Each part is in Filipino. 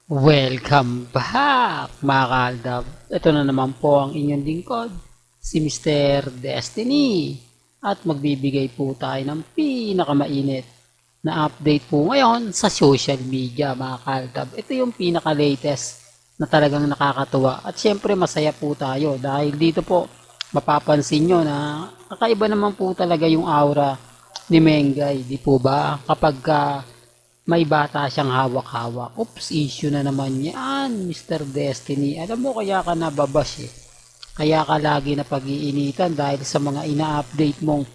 Welcome back mga kaaldab. Ito na naman po ang inyong lingkod, si Mr. Destiny. At magbibigay po tayo ng pinakamainit na update po ngayon sa social media mga kaaldab. Ito yung pinaka-latest na talagang nakakatuwa. At syempre masaya po tayo dahil dito po mapapansin nyo na kakaiba naman po talaga yung aura ni Mengay. Di po ba? Kapag may bata siyang hawak-hawak. Oops, issue na naman yan, Mr. Destiny. Alam mo, kaya ka nababash eh. Kaya ka lagi na pag-iinitan dahil sa mga ina-update mong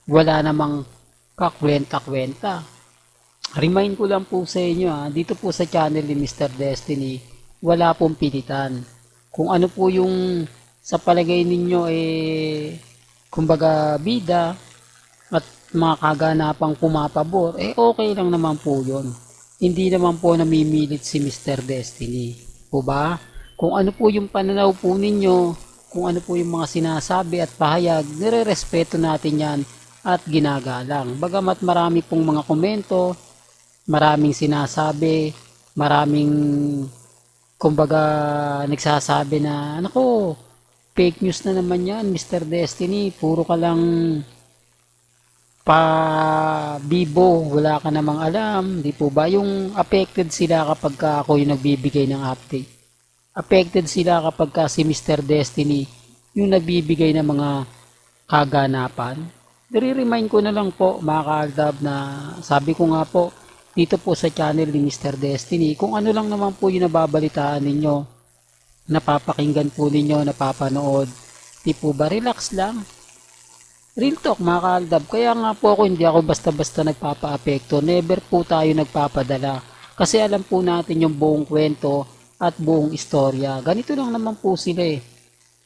wala namang kakwenta-kwenta. Remind ko lang po sa inyo dito po sa channel ni Mr. Destiny, wala pong pilitan. Kung ano po yung sa palagay ninyo kumbaga bida, at mga kaganapang pumapabor, okay lang naman po yun. Hindi naman po namimilit si Mr. Destiny. Po ba? Kung ano po yung pananaw po ninyo, kung ano po yung mga sinasabi at pahayag, nire-respeto natin yan at ginagalang. Bagamat marami pong mga komento, maraming sinasabi, maraming kumbaga nagsasabi na, nako, fake news na naman yan, Mr. Destiny, puro ka lang bibo, wala ka namang alam, di po ba? Yung affected sila kapag ako yung nagbibigay ng update. Affected sila kapag si Mr. Destiny yung nagbibigay ng mga kaganapan. Nire-remind ko na lang po mga kaaldab na sabi ko nga po dito po sa channel ni Mr. Destiny, kung ano lang naman po yung nababalitaan ninyo, napapakinggan po ninyo, napapanood, di po ba relax lang? Real talk mga kaaldab, kaya nga po ako hindi ako basta-basta nagpapa-apekto, never po tayo nagpapadala. Kasi alam po natin yung buong kwento at buong istorya. Ganito lang naman po sila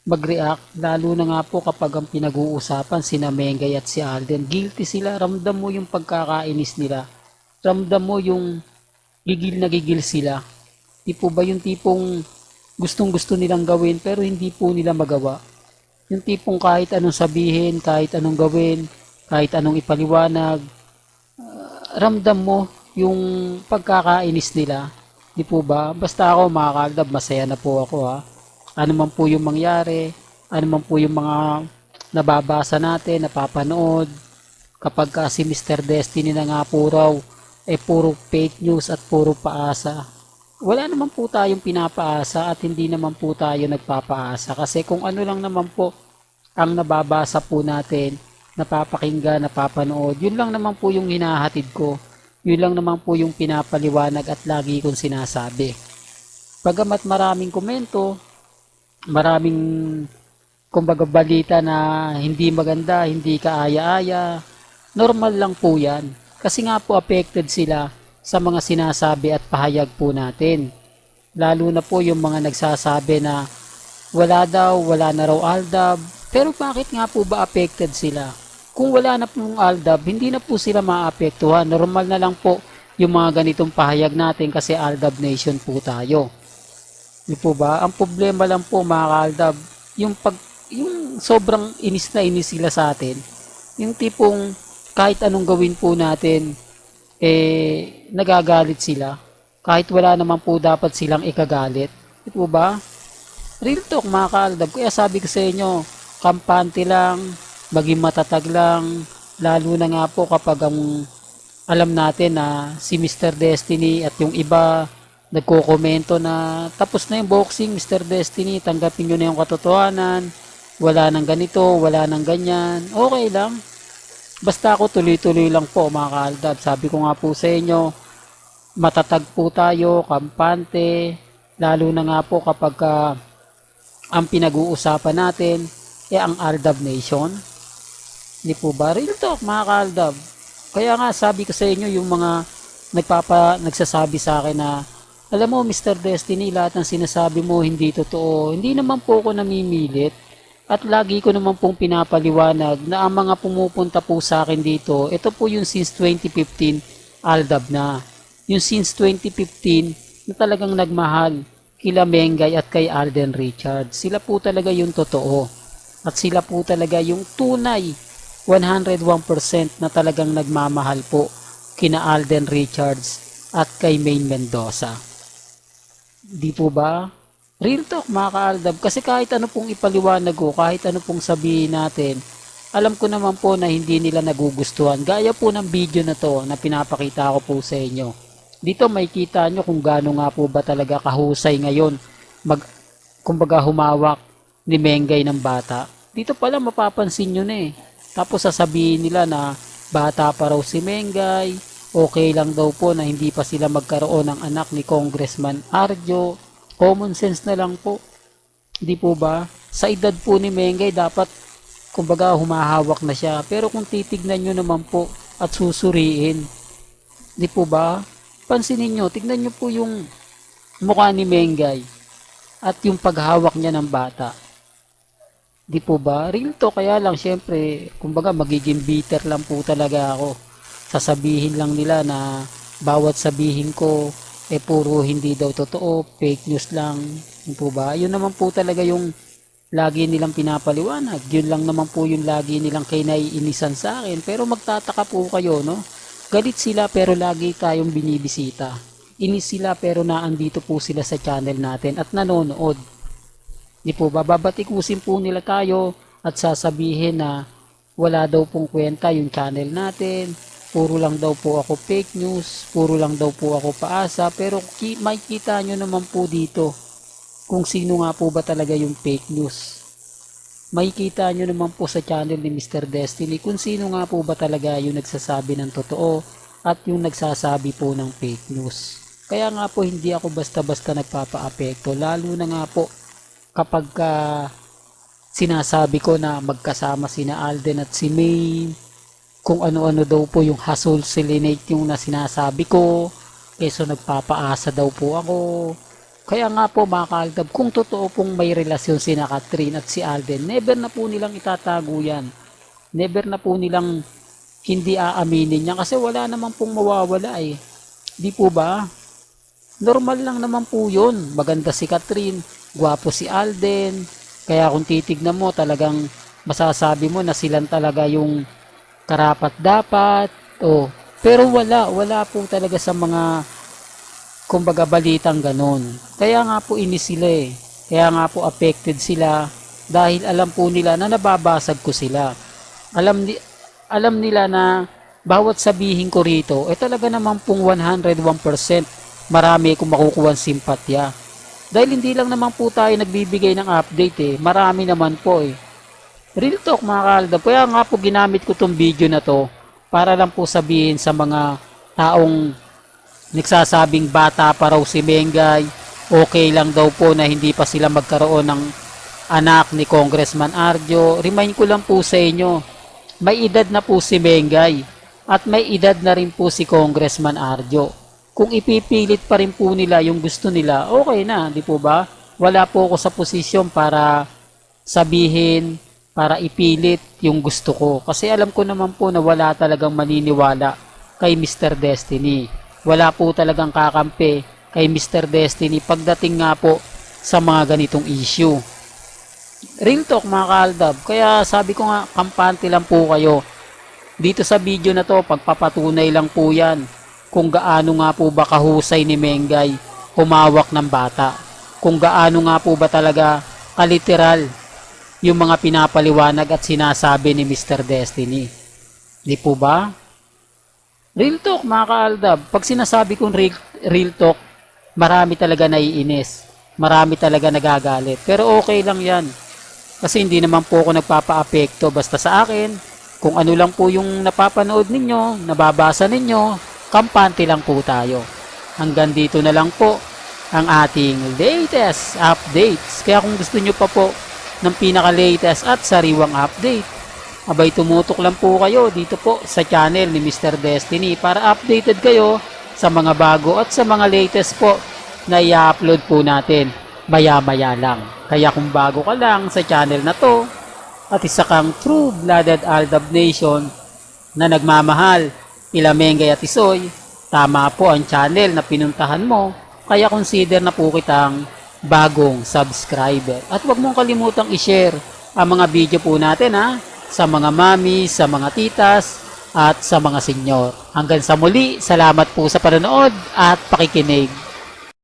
mag-react, lalo na nga po kapag ang pinag-uusapan sina Mengay at si Alden. Guilty sila, ramdam mo yung pagkakainis nila. Ramdam mo yung gigil na gigil sila. Di po ba yung tipong gustong gusto nilang gawin pero hindi po nila magawa. Yung tipong kahit anong sabihin, kahit anong gawin, kahit anong ipaliwanag, ramdam mo yung pagkakainis nila. Di po ba? Basta ako mga kaaldab, masaya na po ako Ano man po yung mangyari, ano man po yung mga nababasa natin, napapanood, kapag si Mr. Destiny na nga po raw, puro fake news at puro paasa. Wala naman po tayong pinapaasa at hindi naman po tayo nagpapaasa kasi kung ano lang naman po ang nababasa po natin, napapakinggan, napapanood, yun lang naman po yung hinahatid ko. Yun lang naman po yung pinapaliwanag at lagi kong sinasabi. Bagamat maraming komento, maraming kumbaga balita na hindi maganda, hindi kaaya-aya, normal lang po yan. Kasi nga po affected sila sa mga sinasabi at pahayag po natin. Lalo na po yung mga nagsasabi na wala daw, wala na raw Aldab. Pero bakit nga po ba affected sila? Kung wala na pong Aldab, hindi na po sila maapektuhan. Normal na lang po yung mga ganitong pahayag natin kasi Aldab Nation po tayo. Di po ba? Ang problema lang po mga Aldab, yung sobrang inis na inis sila sa atin. Yung tipong kahit anong gawin po natin, nagagalit sila. Kahit wala naman po dapat silang ikagalit. Di po ba? Real talk mga kaaldab. Kaya sabi ko sa inyo, kampante lang, maging matatag lang, lalo na nga po kapag alam natin na si Mr. Destiny at yung iba nagko-komento na tapos na yung boxing, Mr. Destiny, tanggapin nyo na yung katotohanan, wala nang ganito, wala nang ganyan, okay lang. Basta ako tuloy-tuloy lang po mga kaaldab. Sabi ko nga po sa inyo, matatag po tayo, kampante, lalo na nga po kapag ang pinag-uusapan natin ang Aldab Nation. Hindi po ba? Real talk mga kaaldab. Kaya nga sabi ko sa inyo yung mga nagsasabi sa akin na alam mo Mr. Destiny, lahat ng sinasabi mo hindi totoo. Hindi naman po ako namimilit at lagi ko naman pong pinapaliwanag na ang mga pumupunta po sa akin dito, ito po yung since 2015 Aldab na. Yung since 2015 na talagang nagmahal kila Mengay at kay Alden Richards. Sila po talaga yung totoo. At sila po talaga yung tunay 101% na talagang nagmamahal po kina Alden Richards at kay Maine Mendoza. Di po ba? Real talk mga kaaldab, kasi kahit ano pong ipaliwanag ko, kahit ano pong sabihin natin, alam ko naman po na hindi nila nagugustuhan. Gaya po ng video na to na pinapakita ko po sa inyo. Dito may kita nyo kung gaano nga po ba talaga kahusay ngayon kumbaga humawak ni Mengay ng bata. Dito pala mapapansin nyo na eh. Tapos sasabihin nila na bata pa raw si Mengay, okay lang daw po na hindi pa sila magkaroon ng anak ni Congressman Arjo. Common sense na lang po. Di po ba? Sa edad po ni Mengay dapat kumbaga humahawak na siya. Pero kung titignan nyo naman po at susuriin, di po ba? Pansinin nyo, tignan nyo po yung mukha ni Mengay at yung paghawak niya ng bata. Di po ba? Real to, kaya lang syempre, kumbaga magiging bitter lang po talaga ako. Sasabihin lang nila na bawat sabihin ko puro hindi daw totoo, fake news lang. Di po ba? Yun naman po talaga yung lagi nilang pinapaliwanag. Yun lang naman po yung lagi nilang kinaiinisan sa akin. Pero magtataka po kayo, no? Galit sila pero lagi tayong binibisita. Inis sila pero naandito po sila sa channel natin at nanonood. Di po ba? Babatikusin po nila tayo at sasabihin na wala daw pong kwenta yung channel natin. Puro lang daw po ako fake news. Puro lang daw po ako paasa. Pero makikita nyo naman po dito kung sino nga po ba talaga yung fake news. Makikita nyo naman po sa channel ni Mr. Destiny kung sino nga po ba talaga yung nagsasabi ng totoo at yung nagsasabi po ng fake news. Kaya nga po hindi ako basta-basta nagpapa-apekto, lalo na nga po kapag sinasabi ko na magkasama sina Alden at si May, kung ano-ano daw po yung hustle selenate yung na sinasabi ko, keso nagpapaasa daw po ako. Kaya nga po mga kaaldab, kung totoo pong may relasyon sina Catherine at si Alden, never na po nilang itatago yan. Never na po nilang hindi aaminin niya kasi wala naman pong mawawala eh. Di po ba? Normal lang naman po yun. Maganda si Catherine, gwapo si Alden. Kaya kung titignan mo talagang masasabi mo na silang talaga yung karapat dapat. Oh, pero wala po talaga sa mga kumbaga balitang ganon. Kaya nga po inis sila eh. Kaya nga po affected sila dahil alam po nila na nababasag ko sila. Alam nila na bawat sabihin ko rito talaga naman pong 101% marami kung makukuha simpatya. Dahil hindi lang naman po tayo nagbibigay ng update eh. Marami naman po eh. Real talk mga kaaldab. Kaya nga po ginamit ko tong video na to para lang po sabihin sa mga taong nagsasabing bata pa raw si Mengay, okay lang daw po na hindi pa sila magkaroon ng anak ni Congressman Arjo. Remind ko lang po sa inyo, may edad na po si Mengay at may edad na rin po si Congressman Arjo. Kung ipipilit pa rin po nila yung gusto nila, okay na, di po ba? Wala po ako sa posisyon para sabihin, para ipilit yung gusto ko. Kasi alam ko naman po na wala talagang maniniwala kay Mr. Destiny. Wala po talagang kakampi kay Mr. Destiny pagdating nga po sa mga ganitong issue. Real talk mga kaaldab. Kaya sabi ko nga, kampante lang po kayo. Dito sa video na to, pagpapatunay lang po yan kung gaano nga po ba kahusay ni Mengay humawak ng bata. Kung gaano nga po ba talaga kaliteral yung mga pinapaliwanag at sinasabi ni Mr. Destiny. Di po ba? Real talk mga kaaldab. Pag sinasabi kong real talk, marami talaga naiinis. Marami talaga nagagalit. Pero okay lang yan. Kasi hindi naman po ako nagpapa-apekto basta sa akin. Kung ano lang po yung napapanood ninyo, nababasa ninyo, kampante lang po tayo. Hanggang dito na lang po ang ating latest updates. Kaya kung gusto nyo pa po ng pinaka-latest at sariwang update, abay tumutok lang po kayo dito po sa channel ni Mr. Destiny para updated kayo sa mga bago at sa mga latest po na i-upload po natin maya-maya lang. Kaya kung bago ka lang sa channel na to at isa kang true-blooded Aldab Nation na nagmamahal ila Mengay at Isoy, tama po ang channel na pinuntahan mo, kaya consider na po kitang bagong subscriber. At huwag mong kalimutang i-share ang mga video po natin sa mga mami, sa mga titas, at sa mga senyor. Hanggang sa muli, salamat po sa panonood at pakikinig.